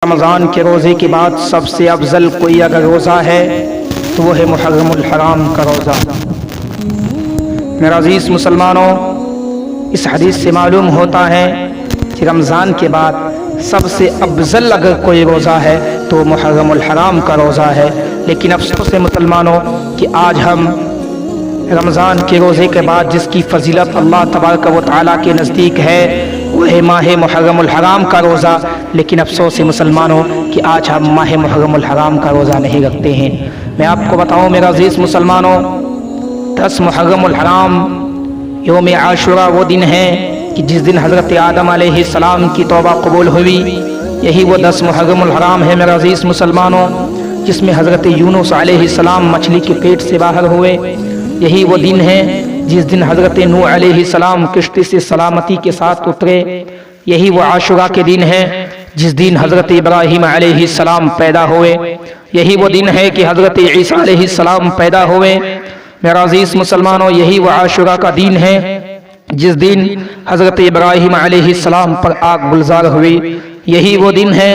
रमज़ान के रोज़े के बाद सबसे अफजल कोई अगर रोज़ा है तो वो है मुहर्रमुल हराम का रोज़ा। मेरे अज़ीज़ मुसलमानों, इस हदीस से मालूम होता है कि रमज़ान के बाद सबसे अफजल अगर कोई रोज़ा है तो मुहर्रमुल हराम का रोज़ा है। लेकिन अफसोस है मुसलमानों कि आज हम रमज़ान के रोज़े के बाद जिसकी फ़जीलत अल्लाह तबारक व तआला के नज़दीक है वह है माह मुहर्रमुल हराम का रोज़ा। लेकिन अफसोस है मुसलमानों कि आज हम माह मुहर्रमुल हराम का रोज़ा नहीं रखते हैं। मैं आपको बताऊं मेरा अज़ीज़ मुसलमानों, 10 मुहर्रमुल हराम यौम आशुरा वो दिन है कि जिस दिन हज़रत आदम अलैहिस्सलाम की तौबा कबूल हुई। यही वो 10 मुहर्रमुल हराम है मेरा अज़ीज़ मुसलमानों, जिसमें हज़रत यूनुस अलैहिस्सलाम मछली के पेट से बाहर हुए। यही वो दिन है जिस दिन हज़रत नूह अलैहिस्सलाम किश्ती से सलामती के साथ उतरे। यही वो आशुरा के दिन है जिस दिन हज़रत इब्राहीम अलैहिस्सलाम पैदा हुए। यही वो दिन है कि हज़रत ईसा अलैहिस्सलाम पैदा हुए। मेरा अज़ीज़ मुसलमानों, यही वो आशुरा का दिन है जिस दिन हज़रत इब्राहीम अलैहिस्सलाम पर आग गुलजार हुई। यही वो दिन है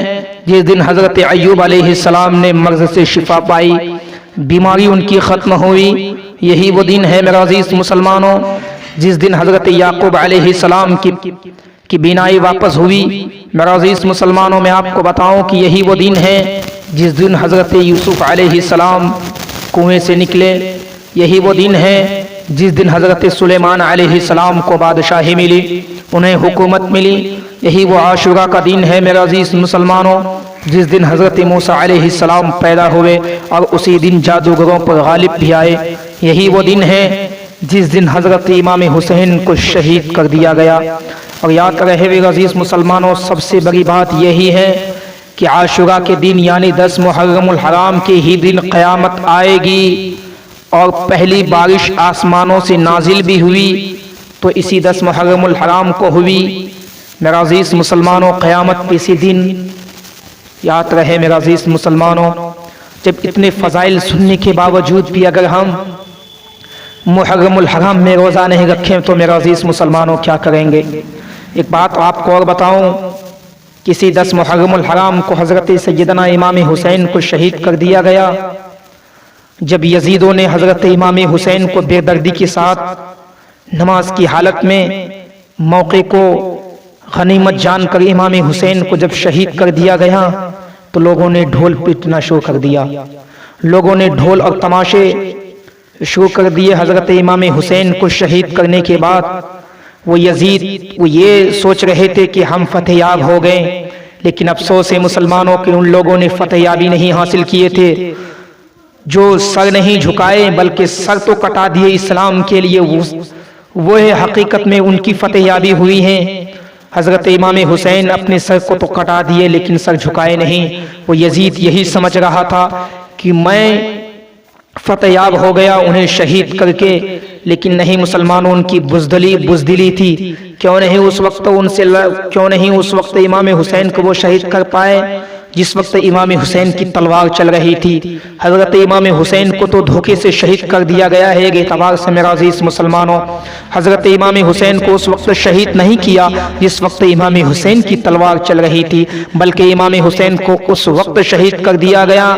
जिस दिन हज़रत अय्यूब अलैहिस्सलाम ने मर्ज़ से शिफा पाई, बीमारी उनकी ख़त्म हुई। यही वो दिन है मेरा अज़ीज़ मुसलमानों जिस दिन हज़रत याकूब अलैहिस्सलाम की बीनाई वापस हुई। मेरा अज़ीज़ मुसलमानों, मैं आपको बताऊं कि यही वो दिन है जिस दिन हज़रत यूसुफ अलैहिस्सलाम कुएं से निकले। यही वो दिन है जिस दिन हज़रत सुलेमान अलैहिस्सलाम को बादशाही मिली, उन्हें हुकूमत मिली। यही वो आशुरा का दिन है मेरा अज़ीज़ मुसलमानों जिस दिन हज़रत मूसा अलैहिस्सलाम पैदा हुए और उसी दिन जादूगरों पर गालिब भी आए। यही वो दिन है जिस दिन हज़रत इमाम हुसैन को शहीद कर दिया गया। और याद रहे मेरे अज़ीज़ मुसलमानों, सबसे बड़ी बात यही है कि आशुरा के दिन यानी 10 मुहर्रमुल हराम के ही दिन क़यामत आएगी और पहली बारिश आसमानों से नाजिल भी हुई तो इसी 10 मुहर्रमुल हराम को हुई। मेरा अज़ीज़ मुसलमानों, क़यामत के इसी दिन याद रहे मेरा अज़ीज़ मुसलमानों, जब इतने फ़ज़ाइल सुनने के बावजूद भी अगर हम मुहर्रमुल हराम में रोज़ा नहीं रखें तो मेरा अज़ीज़ मुसलमानों क्या करेंगे। एक बात आपको और बताऊं, किसी 10 मुहर्रमुल हराम को हज़रत सैयदना इमाम हुसैन को शहीद कर दिया गया। जब यजीदों ने हज़रत इमाम हुसैन को बेदर्दी के साथ नमाज की हालत में मौके को गनीमत जानकर इमाम हुसैन को जब शहीद कर दिया गया तो लोगों ने ढोल पीटना शुरू कर दिया। लोगों ने ढोल और तमाशे शुरू कर दिए। हज़रत इमाम हुसैन को शहीद करने के बाद वो यजीद वो ये सोच रहे थे कि हम फतेहयाब हो गए, लेकिन अफसोस है मुसलमानों कि उन लोगों ने फतेहयाबी नहीं हासिल किए थे। जो सर नहीं झुकाए बल्कि सर तो कटा दिए इस्लाम के लिए, वो है हकीकत में उनकी फतेहयाबी हुई है। हज़रत इमाम हुसैन अपने सर को तो कटा दिए लेकिन सर झुकाए नहीं। वो यजीद यही समझ रहा था कि मैं फतेहयाब हो गया उन्हें शहीद करके, लेकिन नहीं मुसलमानों, उनकी बुज़दिली थी। क्यों नहीं उस वक्त इमाम हुसैन को वो शहीद कर पाए जिस वक्त इमाम हुसैन की तलवार चल रही थी। हज़रत इमाम हुसैन को तो धोखे से शहीद कर दिया गया है। एक एतबार से मेरा अज़ीज़ मुसलमानों, हज़रत इमाम हुसैन को उस वक्त शहीद नहीं किया जिस वक्त इमाम हुसैन की तलवार चल रही थी, बल्कि इमाम हुसैन को उस वक्त शहीद कर दिया गया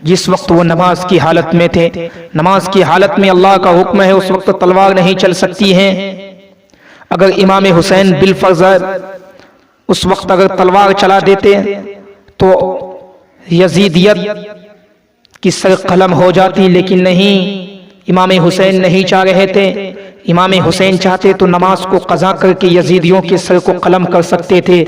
जिस वक्त वो नमाज की हालत में थे। नमाज की हालत में अल्लाह का हुक्म है, उस वक्त तलवार नहीं चल सकती है। अगर इमाम हुसैन बिलफर्ज उस वक्त अगर तलवार चला देते तो यजीदियत की सर कलम हो जाती, लेकिन नहीं, इमाम हुसैन नहीं चाह रहे थे। इमाम हुसैन चाहते तो नमाज को कज़ा करके यजीदियों के सर को कलम कर सकते थे,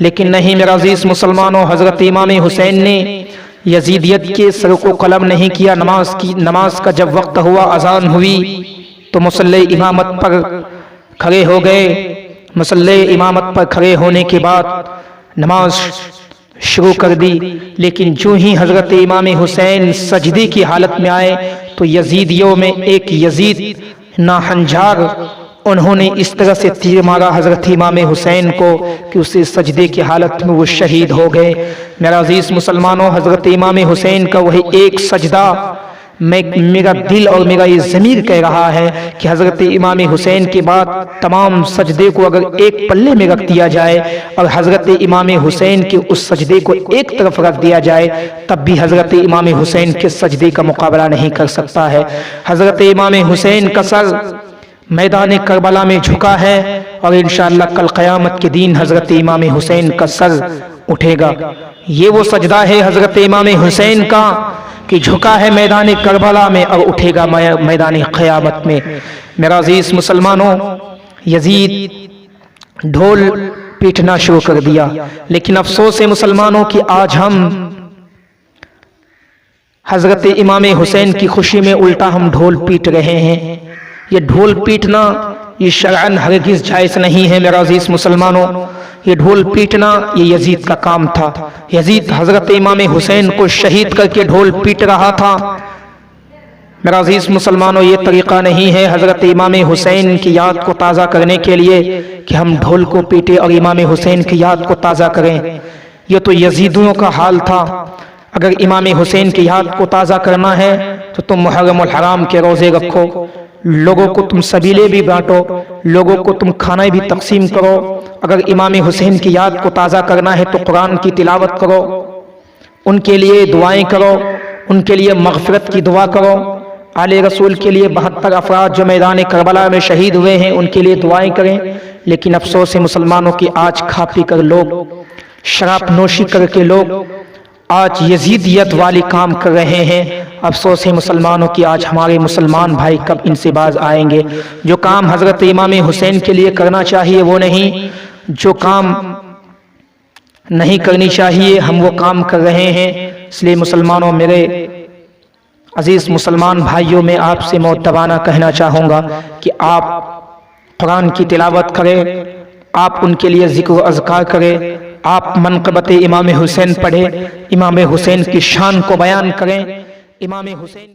लेकिन नहीं मेरा अज़ीज़ मुसलमानों, हज़रत इमाम हुसैन ने यजीदियत के सर को कलम नहीं किया। नमाज का जब वक्त हुआ, अजान हुई तो मुसल्ले इमामत पर खड़े हो गए। मुसल्ले इमामत पर खड़े होने के बाद नमाज शुरू कर दी, लेकिन जो ही हज़रत इमाम हुसैन सजदे की हालत में आए तो यजीदियों में एक यजीद नाहंजार, उन्होंने इस तरह से तीर मारा हज़रत इमाम हुसैन को कि उसे सजदे की हालत में वो शहीद हो गए। मेरा अज़ीज़ मुसलमानों, हज़रत इमाम हुसैन का वही एक सजदा मेरा दिल और मेरा ये ज़मीर कह रहा है कि हज़रत इमाम हुसैन के बाद तमाम सजदे को अगर एक पल्ले में रख दिया जाए और हज़रत इमाम हुसैन के उस सजदे को एक तरफ रख दिया जाए, तब भी हज़रत इमाम हुसैन के सजदे का मुकाबला नहीं कर सकता है। हज़रत इमाम हुसैन का सर मैदान करबला में झुका है और इंशाअल्लाह कल क़यामत के दिन हज़रत इमाम हुसैन का सर उठेगा। ये वो सजदा है हज़रत इमाम हुसैन का कि झुका है मैदान करबला में और उठेगा मैदान क़यामत में। मेरा अजीज मुसलमानों, यजीद ढोल पीटना शुरू कर दिया, लेकिन अफसोस है मुसलमानों कि आज हम हज़रत इमाम हुसैन की खुशी में उल्टा हम ढोल पीट रहे हैं। ये ढोल पीटना ये शरअन हरगिज़ जायज़ नहीं है। मेरा अजीज मुसलमानों, ये ढोल पीटना ये यजीद का काम था। यजीद हज़रत इमाम हुसैन को शहीद करके ढोल पीट रहा था। मेरा अजीज मुसलमानों, ये तरीक़ा नहीं है हज़रत इमाम हुसैन की याद को ताज़ा करने के लिए कि हम ढोल को पीटे और इमाम हुसैन की याद को ताज़ा करें। ये तो यजीदियों का हाल था। अगर इमाम हुसैन की याद को ताज़ा करना है तो तुम मुहर्रमुल हराम के रोज़े रखो, लोगों को तुम सबीले भी बांटो, लोगों को तुम खाना भी तकसीम करो। अगर इमाम हुसैन की याद को ताज़ा करना है तो कुरान की तिलावत करो, उनके लिए दुआएं करो, उनके लिए मग़फ़िरत की दुआ करो। आले रसूल के लिए 72 अफराद जो मैदान करबला में शहीद हुए हैं उनके लिए दुआएं करें। लेकिन अफसोस है मुसलमानों की आज खा पी कर लोग, शराब नोशी करके लोग आज यजीदियत वाली काम कर रहे हैं। अफसोस है मुसलमानों की आज हमारे मुसलमान भाई कब इनसे बाज आएंगे। जो काम हज़रत इमाम हुसैन के लिए करना चाहिए वो नहीं, जो काम नहीं करनी चाहिए हम वो काम कर रहे हैं। इसलिए मुसलमानों, मेरे अजीज़ मुसलमान भाइयों, मैं आपसे मोतबाना कहना चाहूँगा कि आप कुरान की तिलावत करें, आप उनके लिए ज़िक्र अज़कार करें, आप मनक़बत इमाम हुसैन पढ़ें, इमाम हुसैन की शान को बयान करें। इमाम हुसैन